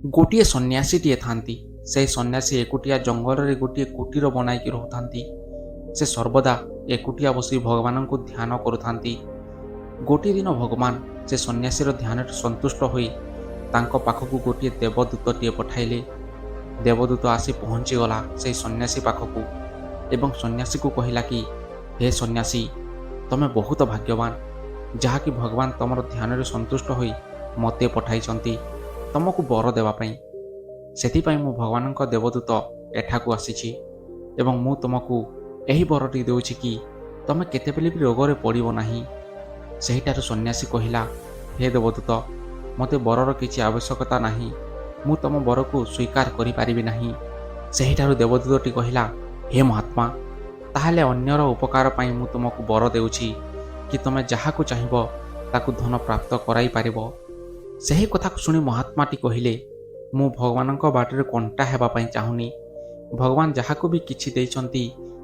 ଗୋଟିଏ ସନ୍ନ୍ୟାସୀଟିଏ ଥାନ୍ତି। ସେହି ସନ୍ନ୍ୟାସୀ ଏକୁଟିଆ ଜଙ୍ଗଲରେ ଗୋଟିଏ କୁଟୀର ବନାଇକି ରହୁଥାନ୍ତି। ସେ ସର୍ବଦା ଏକୁଟିଆ ବସି ଭଗବାନଙ୍କୁ ଧ୍ୟାନ କରୁଥାନ୍ତି। ଗୋଟିଏ ଦିନ ଭଗବାନ ସେ ସନ୍ନ୍ୟାସୀର ଧ୍ୟାନରେ ସନ୍ତୁଷ୍ଟ ହୋଇ ତାଙ୍କ ପାଖକୁ ଗୋଟିଏ ଦେବଦୂତଟିଏ ପଠାଇଲେ। ଦେବଦୂତ ଆସି ପହଞ୍ଚିଗଲା ସେହି ସନ୍ନ୍ୟାସୀ ପାଖକୁ ଏବଂ ସନ୍ନ୍ୟାସୀକୁ କହିଲା କି, ହେ ସନ୍ନ୍ୟାସୀ, ତମେ ବହୁତ ଭାଗ୍ୟବାନ, ଯାହାକି ଭଗବାନ ତମର ଧ୍ୟାନରେ ସନ୍ତୁଷ୍ଟ ହୋଇ ମୋତେ ପଠାଇଛନ୍ତି ତମକୁ ବର ଦେବା ପାଇଁ। ସେଥିପାଇଁ ମୁଁ ଭଗବାନଙ୍କ ଦେବଦୂତ ଏଠାକୁ ଆସିଛି ଏବଂ ମୁଁ ତୁମକୁ ଏହି ବରଟି ଦେଉଛି କି ତମେ କେତେବେଳେ ବି ରୋଗରେ ପଡ଼ିବ ନାହିଁ। ସେହିଠାରୁ ସନ୍ନ୍ୟାସୀ କହିଲା, ହେ ଦେବଦୂତ, ମୋତେ ବରର କିଛି ଆବଶ୍ୟକତା ନାହିଁ, ମୁଁ ତମ ବରକୁ ସ୍ୱୀକାର କରିପାରିବି ନାହିଁ। ସେହିଠାରୁ ଦେବଦୂତଟି କହିଲା, ହେ ମହାତ୍ମା, ତାହେଲେ ଅନ୍ୟର ଉପକାର ପାଇଁ ମୁଁ ତୁମକୁ ବର ଦେଉଛି କି ତମେ ଯାହାକୁ ଚାହିଁବ ତାକୁ ଧନ ପ୍ରାପ୍ତ କରାଇପାରିବ। ସେହି କଥାକୁ ଶୁଣି ମହାତ୍ମାଟି କହିଲେ, ମୁଁ ଭଗବାନଙ୍କ ବାଟରେ କଣ୍ଟା ହେବା ପାଇଁ ଚାହୁଁନି। ଭଗବାନ ଯାହାକୁ ବି କିଛି ଦେଇଛନ୍ତି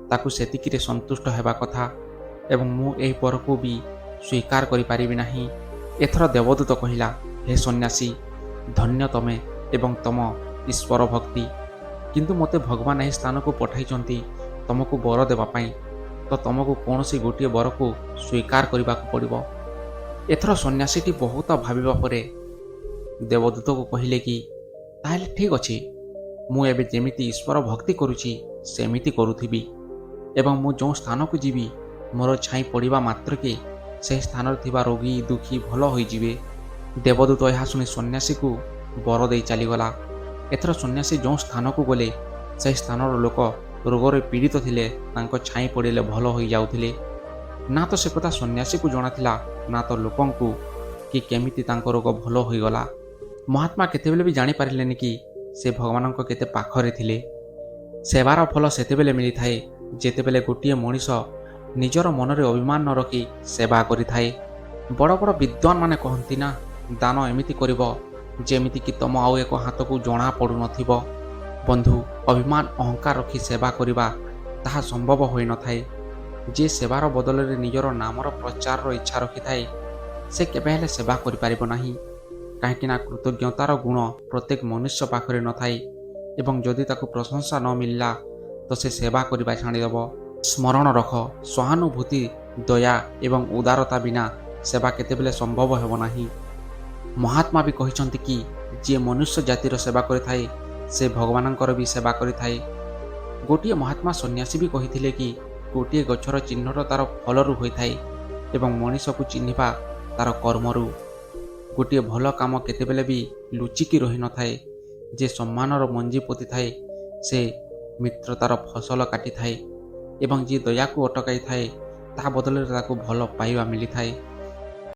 ତାକୁ ସେତିକିରେ ସନ୍ତୁଷ୍ଟ ହେବା କଥା ଏବଂ ମୁଁ ଏହି ବରକୁ ବି ସ୍ୱୀକାର କରିପାରିବି ନାହିଁ। ଏଥର ଦେବଦୂତ କହିଲା, ହେ ସନ୍ନ୍ୟାସୀ, ଧନ୍ୟ ତମେ ଏବଂ ତମ ଈଶ୍ୱର ଭକ୍ତି, କିନ୍ତୁ ମୋତେ ଭଗବାନ ଏହି ସ୍ଥାନକୁ ପଠାଇଛନ୍ତି ତମକୁ ବର ଦେବା ପାଇଁ, ତ ତମକୁ କୌଣସି ଗୋଟିଏ ବରକୁ ସ୍ୱୀକାର କରିବାକୁ ପଡ଼ିବ। ଏଥର ସନ୍ନ୍ୟାସୀଟି ବହୁତ ଭାବିବା ପରେ ଦେବଦୂତକୁ କହିଲେ କି, ତାହେଲେ ଠିକ୍ ଅଛି, ମୁଁ ଏବେ ଯେମିତି ଈଶ୍ୱର ଭକ୍ତି କରୁଛି ସେମିତି କରୁଥିବି ଏବଂ ମୁଁ ଯେଉଁ ସ୍ଥାନକୁ ଯିବି ମୋର ଛାଇ ପଡ଼ିବା ମାତ୍ରକେ ସେହି ସ୍ଥାନରେ ଥିବା ରୋଗୀ ଦୁଃଖୀ ଭଲ ହୋଇଯିବେ। ଦେବଦୂତ ଏହା ଶୁଣି ସନ୍ନ୍ୟାସୀକୁ ବର ଦେଇ ଚାଲିଗଲା। ଏଥର ସନ୍ନ୍ୟାସୀ ଯେଉଁ ସ୍ଥାନକୁ ଗଲେ ସେହି ସ୍ଥାନର ଲୋକ ରୋଗରେ ପୀଡ଼ିତ ଥିଲେ, ତାଙ୍କ ଛାଇ ପଡ଼ିଲେ ଭଲ ହୋଇଯାଉଥିଲେ। ନା ତ ସେ କଥା ସନ୍ନ୍ୟାସୀକୁ ଜଣାଥିଲା, ନା ତ ଲୋକଙ୍କୁ, କି କେମିତି ତାଙ୍କ ରୋଗ ଭଲ ହୋଇଗଲା। ମହାତ୍ମା କେତେବେଳେ ବି ଜାଣିପାରିଲେନି କି ସେ ଭଗବାନଙ୍କ କେତେ ପାଖରେ ଥିଲେ। ସେବାର ଫଳ ସେତେବେଳେ ମିଳିଥାଏ ଯେତେବେଳେ ଗୋଟିଏ ମଣିଷ ନିଜର ମନରେ ଅଭିମାନ ନ ରଖି ସେବା କରିଥାଏ। ବଡ଼ ବଡ଼ ବିଦ୍ୱାନମାନେ କହନ୍ତି ନା, ଦାନ ଏମିତି କରିବ ଯେମିତିକି ତମ ଆଉ ଏକ ହାତକୁ ଜଣା ପଡ଼ୁନଥିବ। ବନ୍ଧୁ, ଅଭିମାନ ଅହଙ୍କାର ରଖି ସେବା କରିବା ତାହା ସମ୍ଭବ ହୋଇନଥାଏ। ଯିଏ ସେବାର ବଦଳରେ ନିଜର ନାମର ପ୍ରଚାରର ଇଚ୍ଛା ରଖିଥାଏ ସେ କେବେ ହେଲେ ସେବା କରିପାରିବ ନାହିଁ। କାହିଁକି ନା କୃତଜ୍ଞତାର ଗୁଣ ପ୍ରତ୍ୟେକ ମନୁଷ୍ୟ ପାଖରେ ନଥାଏ ଏବଂ ଯଦି ତାକୁ ପ୍ରଶଂସା ନ ମିଳିଲା ତ ସେ ସେବା କରିବା ଛାଡ଼ିଦେବ। ସ୍ମରଣ ରଖ, ସହାନୁଭୂତି, ଦୟା ଏବଂ ଉଦାରତା ବିନା ସେବା କେତେବେଳେ ସମ୍ଭବ ହେବ ନାହିଁ। ମହାତ୍ମା ବି କହିଛନ୍ତି କି ଯିଏ ମନୁଷ୍ୟ ଜାତିର ସେବା କରିଥାଏ ସେ ଭଗବାନଙ୍କର ବି ସେବା କରିଥାଏ। ଗୋଟିଏ ମହାତ୍ମା ସନ୍ନ୍ୟାସୀ ବି କହିଥିଲେ କି ଗୋଟିଏ ଗଛର ଚିହ୍ନଟ ତାର ଫଳରୁ ହୋଇଥାଏ ଏବଂ ମଣିଷକୁ ଚିହ୍ନିବା ତାର କର୍ମରୁ। ଗୋଟିଏ ଭଲ କାମ କେତେବେଳେ ବି ଲୁଚିକି ରହିନଥାଏ। ଯେ ସମ୍ମାନର ମଞ୍ଜି ପୋତିଥାଏ ସେ ମିତ୍ରତାର ଫସଲ କାଟିଥାଏ ଏବଂ ଯିଏ ଦୟାକୁ ଅଟକାଇଥାଏ ତାହା ବଦଳରେ ତାକୁ ଭଲ ପାଇବା ମିଳିଥାଏ।